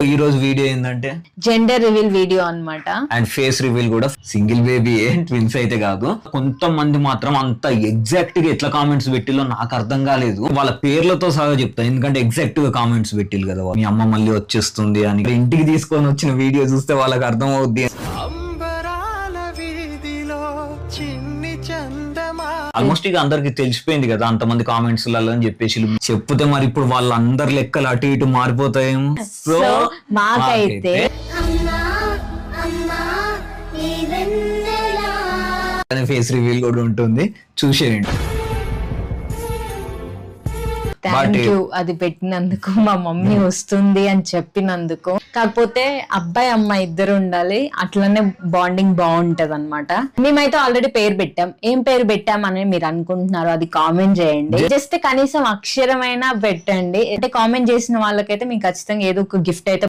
ఈ రోజు వీడియో ఏంటంటే జెండర్ రివీల్ వీడియో అన్నమాట. అండ్ ఫేస్ రివీల్ కూడా. సింగిల్ బేబీ ట్విన్స్ అయితే కాదు. కొంతమంది మాత్రం అంత ఎగ్జాక్ట్ గా ఎట్లా కామెంట్స్ పెట్టిలో నాకు అర్థం కాలేదు. వాళ్ళ పేర్లతో సహా చెప్తా, ఎందుకంటే ఎగ్జాక్ట్ గా కామెంట్స్ పెట్టిల్లు కదా. మీ అమ్మ మళ్ళీ వచ్చేస్తుంది అని ఇంటికి తీసుకొని వచ్చిన వీడియో చూస్తే వాళ్ళకి అర్థం అవుద్ది. ఆల్మోస్ట్ ఇక అందరికి తెలిసిపోయింది కదా అంతమంది కామెంట్స్ అని చెప్పేసి చెప్తే మరి ఇప్పుడు వాళ్ళందరి లెక్కలు అటు ఇటు మారిపోతాయేమో. సో మాకైతే ఫేస్ రివీల్ కూడా ఉంటుంది, చూసేయండి. థ్యాంక్ యూ అది పెట్టినందుకు, మా మమ్మీ వస్తుంది అని చెప్పినందుకు. కాకపోతే అబ్బాయి అమ్మాయి ఇద్దరు ఉండాలి, అట్లనే బాండింగ్ బాగుంటది అనమాట. మేమైతే ఆల్రెడీ పేరు పెట్టాం. ఏం పేరు పెట్టామని మీరు అనుకుంటున్నారు, అది కామెంట్ చేయండి. జస్ట్ కనీసం అక్షరమైనా పెట్టండి. అంటే కామెంట్ చేసిన వాళ్ళకైతే మీకు ఖచ్చితంగా ఏదో ఒక గిఫ్ట్ అయితే